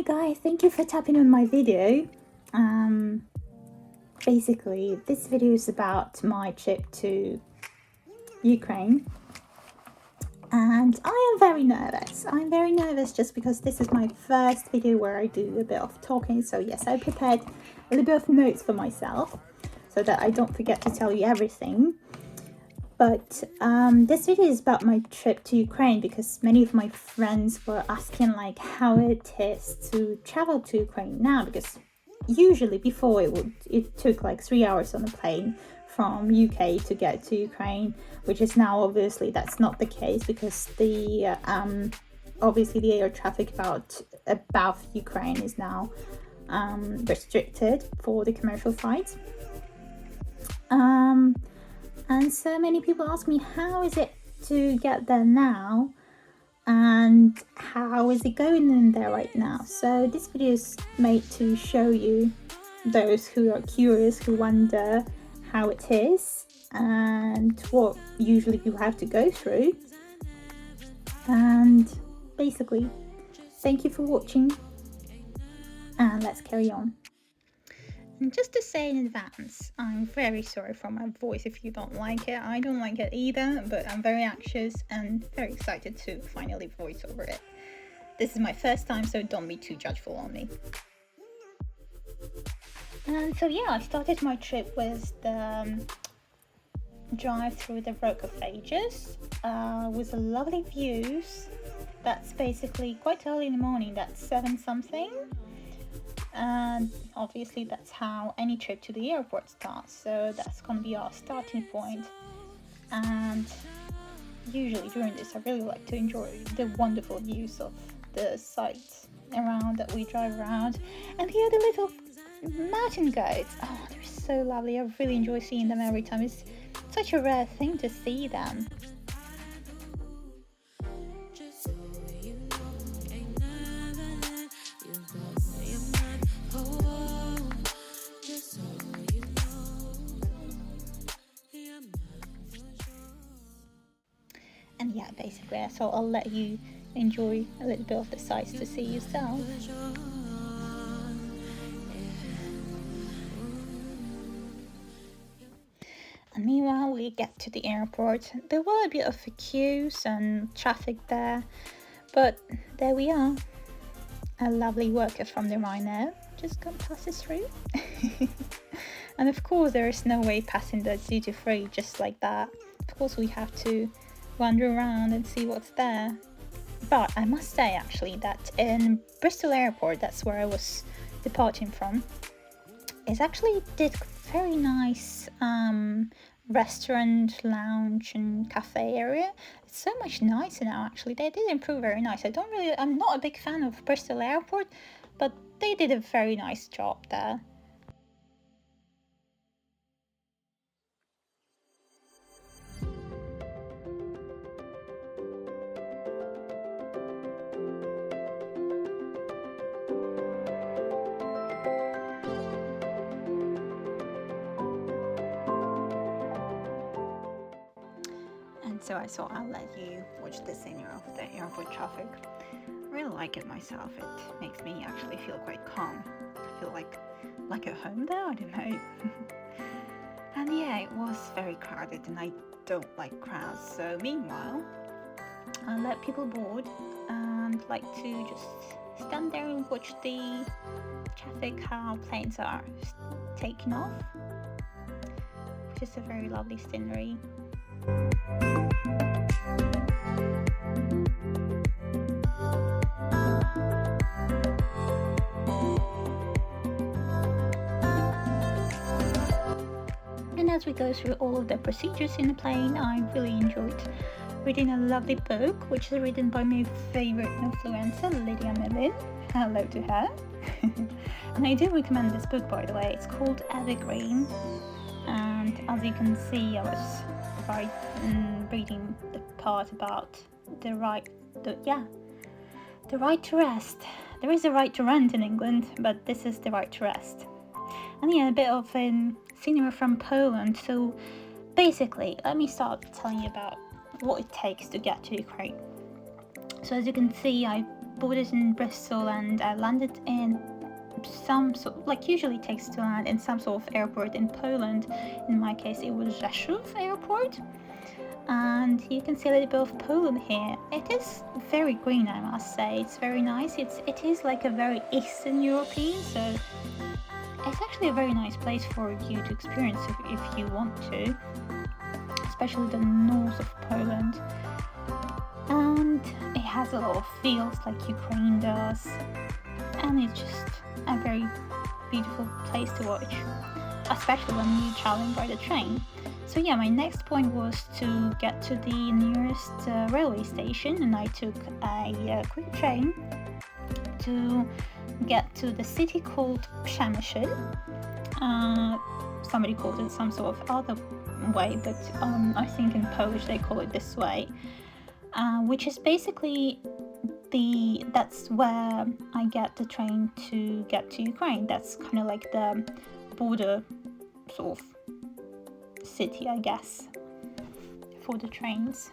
Hi guys, thank you for tapping on my video. Basically, this video is about my trip to Ukraine, and I am very nervous. I'm very nervous just because this is my first video where I do a bit of talking. So yes, I prepared a little bit of notes for myself so that I don't forget to tell you everything. But this video is about my trip to Ukraine because many of my friends were asking like how it is to travel to Ukraine now, because usually before it took like 3 hours on a plane from UK to get to Ukraine, which is now obviously that's not the case because the obviously the air traffic above Ukraine is now restricted for the commercial flights. And so many people ask me, how is it to get there now? And how is it going in there right now? So this video is made to show you those who are curious, who wonder how it is and what usually you have to go through. And basically, thank you for watching, and let's carry on. And just to say in advance, I'm very sorry for my voice if you don't like it. I don't like it either, but I'm very anxious and very excited to finally voice over it. This is my first time, so don't be too judgeful on me. And so yeah, I started my trip with the drive through the Rock of Ages with lovely views. That's basically quite early in the morning, that's 7 something. And obviously that's how any trip to the airport starts, so that's gonna be our starting point. And usually during this I really like to enjoy the wonderful views of the sites around that we drive around. And here are the little mountain goats. Oh, they're so lovely. I really enjoy seeing them every time. It's such a rare thing to see them. And yeah, basically, so I'll let you enjoy a little bit of the sights to see yourself. And meanwhile, we get to the airport. There were a bit of queues and traffic there, but there we are. A lovely worker from the Ryanair just come passes through. And of course, there is no way passing the duty-free just like that. Of course, we have to wander around and see what's there. But I must say actually that in Bristol Airport, that's where I was departing from, it actually did very nice restaurant, lounge and cafe area. It's so much nicer now actually. They did improve very nice. I'm not a big fan of Bristol Airport, but they did a very nice job there. So I thought I'll let you watch the scenery of the airport traffic. I really like it myself. It makes me actually feel quite calm. I feel like at home there, I don't know. And yeah, it was very crowded and I don't like crowds. So meanwhile, I let people board and like to just stand there and watch the traffic, how planes are taking off. Which is a very lovely scenery. And as we go through all of the procedures in the plane, I really enjoyed reading a lovely book, which is written by my favorite influencer, Lydia Millen. Hello to her. And I do recommend this book, by the way. It's called Evergreen. And as you can see, I was reading the part about the right to rest. There is a right to rent in England, but this is the right to rest. And yeah, a bit of scenery from Poland. So basically, let me start telling you about what it takes to get to Ukraine. So as you can see, I boarded in Bristol, and I landed in some sort, like usually takes to land in some sort of airport in Poland. In my case, it was Rzeszów airport. And you can see a little bit of Poland here. It is very green, I must say. It's very nice. It is like a very Eastern European, so it's actually a very nice place for you to experience if you want to, especially the north of Poland. And it has a lot of fields like Ukraine does, and it's just a very beautiful place to watch, especially when you're traveling by the train. So yeah, my next point was to get to the nearest railway station, and I took a quick train to get to the city called Przemyśl. Somebody called it some sort of other way, but I think in Polish they call it this way, which is basically that's where I get the train to get to Ukraine. That's kind of like the border sort of city, I guess, for the trains.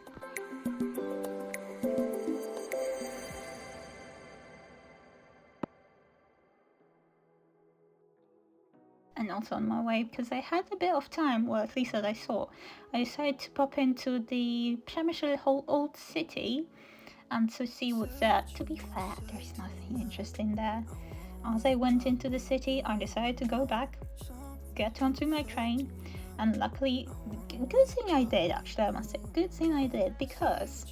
And also on my way, because I had a bit of time, well, at least that I saw, I decided to pop into the Przemyśl whole old city and to see what's there. To be fair, there's nothing interesting there. As I went into the city, I decided to go back, get onto my train, and luckily, good thing I did, actually, I must say, good thing I did, because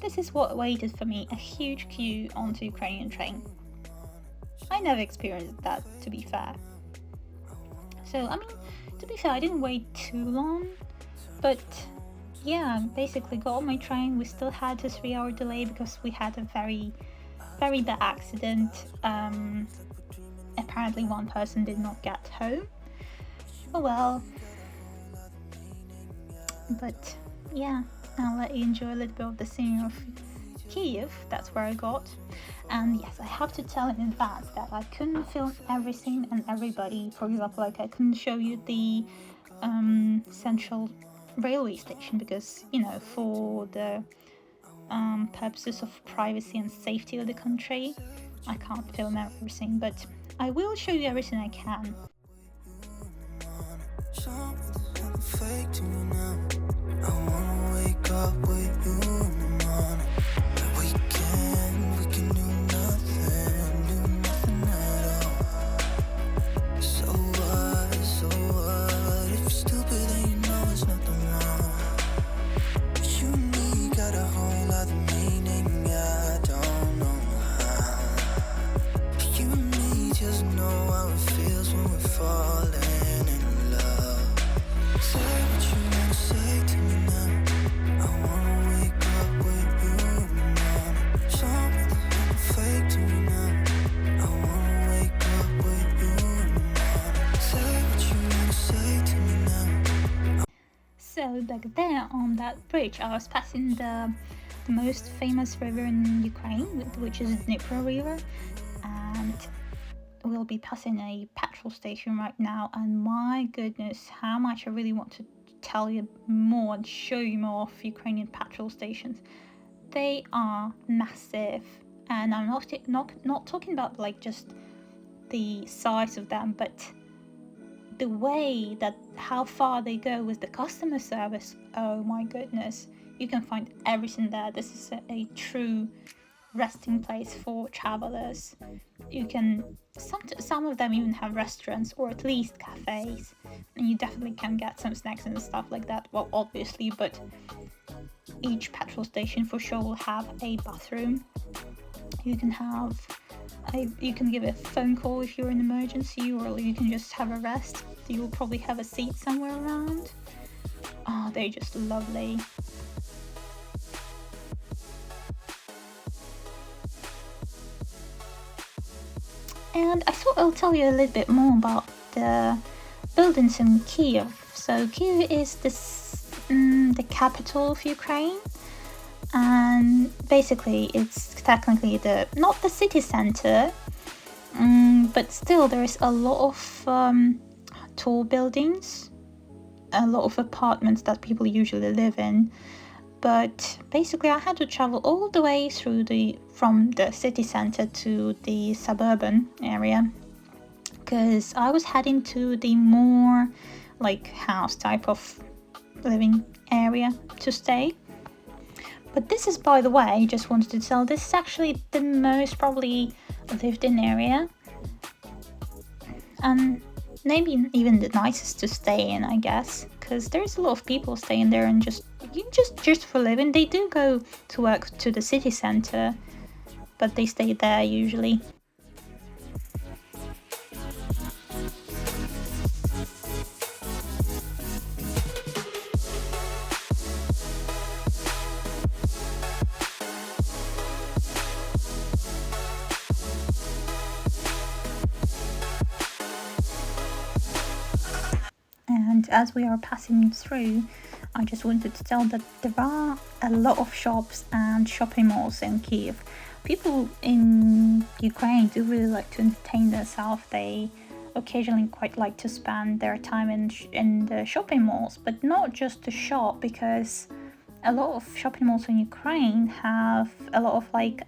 this is what waited for me, a huge queue onto Ukrainian train. I never experienced that, to be fair. So, I mean, to be fair, I didn't wait too long, but yeah, basically got on my train. We still had a 3-hour delay because we had a very, very bad accident. Apparently one person did not get home. Oh well. But yeah, I'll let you enjoy a little bit of the scenery of Kyiv. That's where I got. And yes, I have to tell in advance that I couldn't film everything and everybody. For example, like I couldn't show you the central railway station because, you know, for the purposes of privacy and safety of the country, I can't film everything, but I will show you everything I can. Fake to me now. I wanna wake up with you in the morning. We can do nothing at all. So what? If you're stupid, then you know it's nothing wrong. You and me got a whole other meaning, I don't know how. You and me just know how it feels when we're falling. Say what you wanna say to me now. I wanna wake up with you in the morning. Something fake to me now. I wanna wake up with you in the morning. Say what you wanna say to me now. So back there on that bridge, I was passing the most famous river in Ukraine, which is Dnipro River, and we'll be passing a petrol station right now, and my goodness, how much I really want to tell you more and show you more of Ukrainian petrol stations. They are massive, and I'm not talking about like just the size of them, but the way that how far they go with the customer service. Oh my goodness, you can find everything there. This is a true resting place for travelers. You can some of them even have restaurants or at least cafes, and you definitely can get some snacks and stuff like that, well, obviously, but each petrol station for sure will have a bathroom. You can give a phone call if you're in an emergency, or you can just have a rest. You'll probably have a seat somewhere around. Oh, they're just lovely. And I thought I'll tell you a little bit more about the buildings in Kyiv. So Kyiv is the capital of Ukraine, and basically it's technically not the city center, but still there is a lot of tall buildings, a lot of apartments that people usually live in, but basically I had to travel all the way from the city center to the suburban area, because I was heading to the more like house type of living area to stay. But this is, by the way, just wanted to tell, this is actually the most probably lived in area, and maybe even the nicest to stay in, I guess, because there's a lot of people staying there and just for living. They do go to work to the city center, but they stay there usually. And as we are passing through, I just wanted to tell that there are a lot of shops and shopping malls in Kiev. People in Ukraine do really like to entertain themselves. They occasionally quite like to spend their time in the shopping malls, but not just to shop, because a lot of shopping malls in Ukraine have a lot of like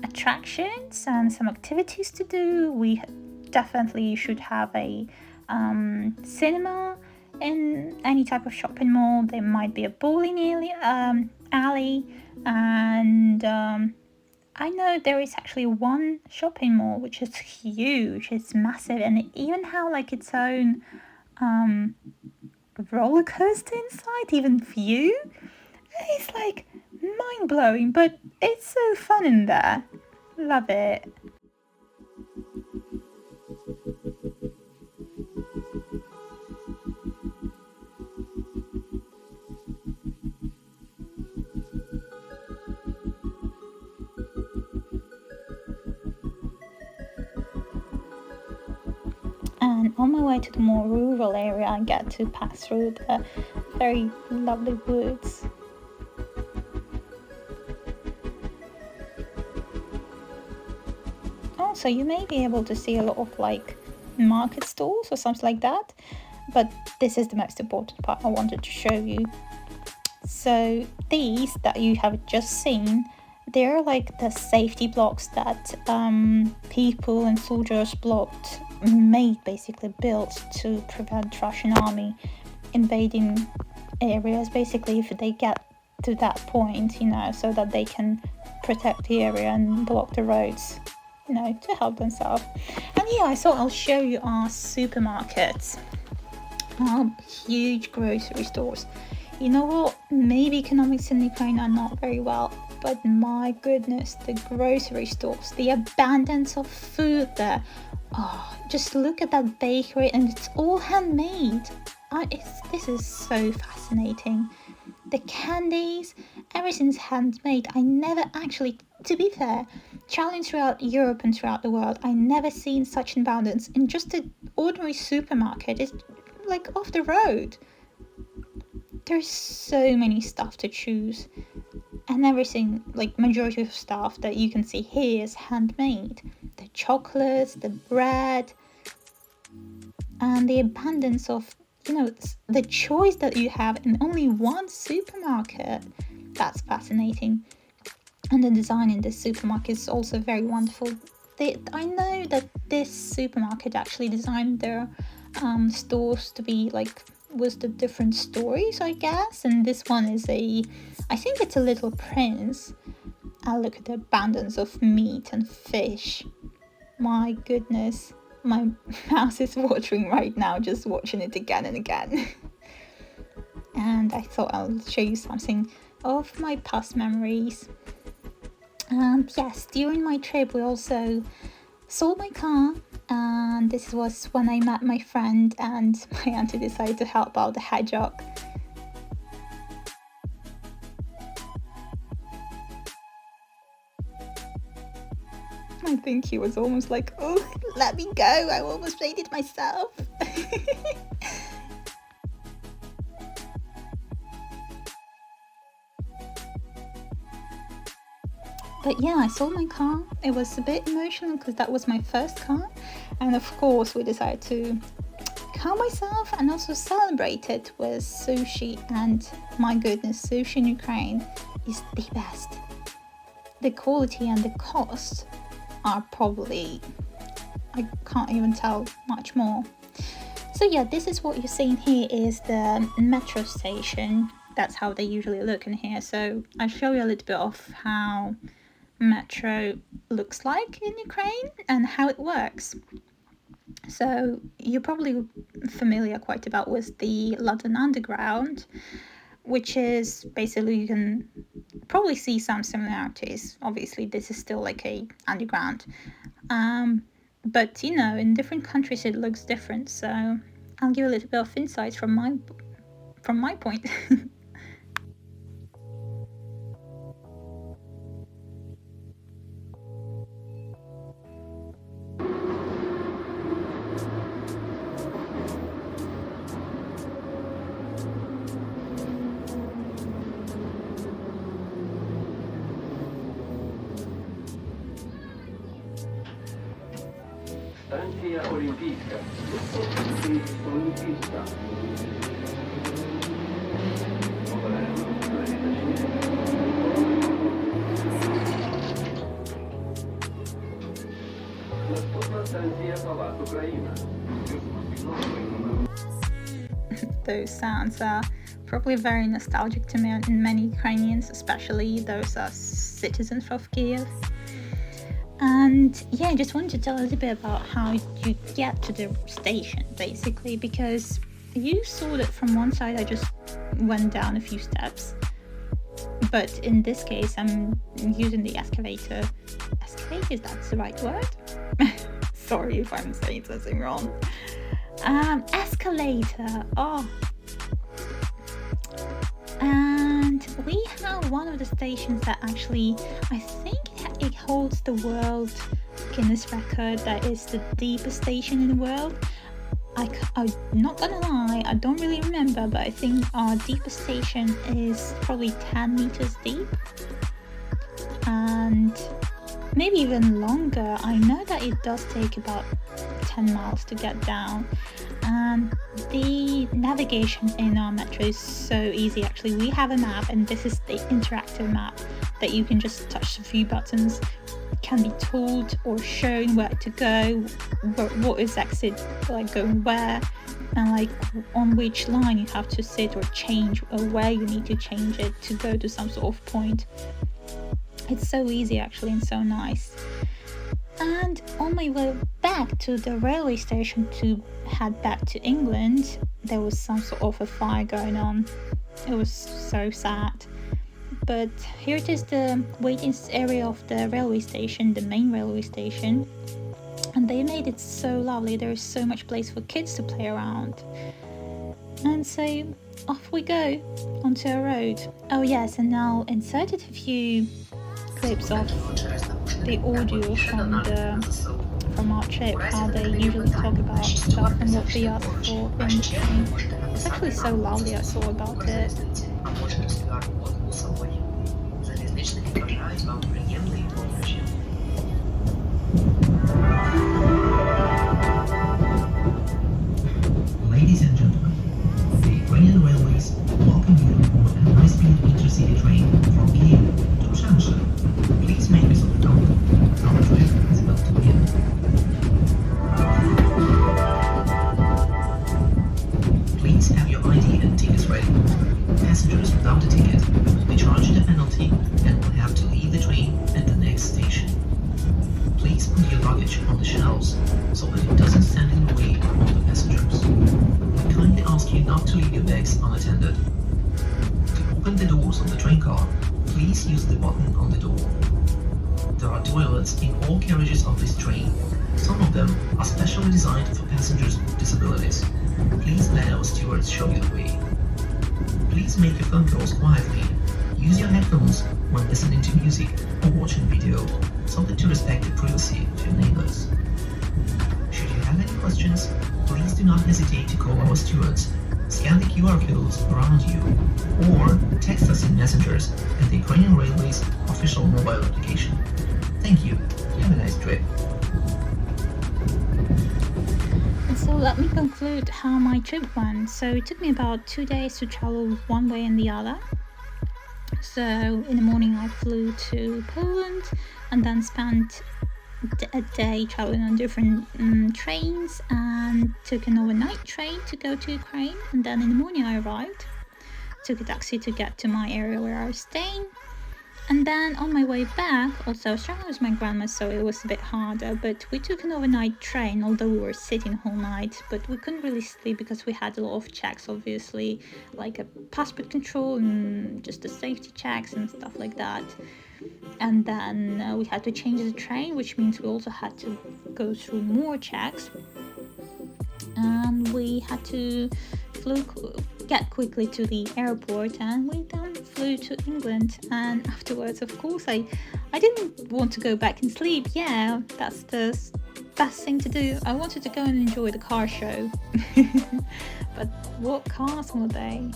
attractions and some activities to do. We definitely should have a cinema in any type of shopping mall. There might be a bowling alley, and I know there is actually one shopping mall which is huge. It's massive, and it even have like its own roller coaster inside, even view. It's like mind-blowing, but it's so fun in there. Love it. And on my way to the more rural area, I get to pass through the very lovely woods. Also, you may be able to see a lot of like market stalls or something like that, but this is the most important part I wanted to show you. So these that you have just seen, they're like the safety blocks that people and soldiers basically built to prevent Russian army invading areas, basically, if they get to that point, so that they can protect the area and block the roads, to help themselves. And yeah, I thought I'll show you our supermarkets, our huge grocery stores. You know what, maybe economics in Ukraine are not very well, but my goodness, the grocery stores, the abundance of food there. Oh, just look at that bakery, and it's all handmade. This is so fascinating. The candies, everything's handmade. I never actually, to be fair, traveling throughout Europe and throughout the world, I never seen such an abundance in just an ordinary supermarket. It's like off the road. There's so many stuff to choose, and everything, like majority of stuff that you can see here is handmade. The chocolates, the bread, and the abundance of, the choice that you have in only one supermarket. That's fascinating. And the design in this supermarket is also very wonderful. I know that this supermarket actually designed their stores to be like with the different stories, I guess, and this one is I think it's a Little Prince. Look at the abundance of meat and fish. My goodness, my mouth is watering right now just watching it again and again. And I thought I'll show you something of my past memories. Yes, during my trip we also sold my car, and this was when I met my friend, and my auntie decided to help out the hedgehog. I think he was almost like, oh, let me go, I almost made it myself. But yeah, I sold my car. It was a bit emotional because that was my first car, and of course we decided to calm myself and also celebrate it with sushi. And my goodness, sushi in Ukraine is the best. The quality and the cost are probably, I can't even tell much more. So yeah, this is what you're seeing here is the metro station. That's how they usually look in here. So I'll show you a little bit of how metro looks like in Ukraine and how it works. So you're probably familiar quite a bit with the London Underground, which is basically, you can probably see some similarities. Obviously this is still like a underground, but you know, in different countries it looks different. So I'll give a little bit of insights from my point. Станція Олімпійська. Олімпійська. Наступна станція Палац Україна. Those sounds are probably very nostalgic to many Ukrainians, especially those are citizens of Kiev. And yeah, I just wanted to tell a little bit about how you get to the station, basically, because you saw that from one side I just went down a few steps, but in this case I'm using the excavator. Excavator, is that the right word? Sorry if I'm saying something wrong. Escalator. And we have one of the stations that actually, I think it holds the world Guinness record. That is the deepest station in the world. I'm not gonna lie, I don't really remember, but I think our deepest station is probably 10 meters deep, and maybe even longer. I know that it does take about 10 miles to get down, and the navigation in our metro is so easy. Actually, we have a map, and this is the interactive map that you can just touch a few buttons, can be told or shown where to go, what is exit, like going where, and like on which line you have to sit or change, or where you need to change it to go to some sort of point. It's so easy actually, and so nice. And on my way back to the railway station to head back to England, there was some sort of a fire going on. It was so sad. But here it is, the waiting area of the railway station, the main railway station. And they made it so lovely. There is so much place for kids to play around. And so off we go onto a road. Oh yes, and I'll insert a few clips of the audio from our trip, how they usually talk about stuff and what we ask for in the train. It's actually so lovely, I saw about it. Ladies and gentlemen, the Ukrainian Railways welcome you on a high-speed intercity train from Kyiv to Shamshir. Please make yourself comfortable. Our trip is about to begin. Please have your ID and tickets ready. Passengers without a ticket will be charged a penalty and will have to leave the train at the next station. Please put your luggage on the shelves so that it doesn't stand in the way of the passengers. We kindly ask you not to leave your bags unattended. To open the doors of the train car, please use the button on the door. There are toilets in all carriages of this train. Some of them are specially designed for passengers with disabilities. Please let our stewards show you the way. Please make your phone calls quietly. Use your headphones when listening to music or watching video, so that to respect the privacy of your neighbors. Should you have any questions, please do not hesitate to call our stewards, scan the QR codes around you, or text us in messengers at the Ukrainian Railways official mobile application. Thank you. Have a nice trip. It's so let me conclude how my trip went. So it took me about 2 days to travel one way and the other. So in the morning I flew to Poland and then spent a day traveling on different trains and took an overnight train to go to Ukraine. And then in the morning I arrived, took a taxi to get to my area where I was staying. And then on my way back, also I was traveling with my grandma, so it was a bit harder, but we took an overnight train, although we were sitting the whole night, but we couldn't really sleep because we had a lot of checks, obviously, like a passport control and just the safety checks and stuff like that. And then we had to change the train, which means we also had to go through more checks. And we had to get quickly to the airport, and we then flew to England. And afterwards, of course, I didn't want to go back and sleep. Yeah, that's the best thing to do. I wanted to go and enjoy the car show. But what cars were they?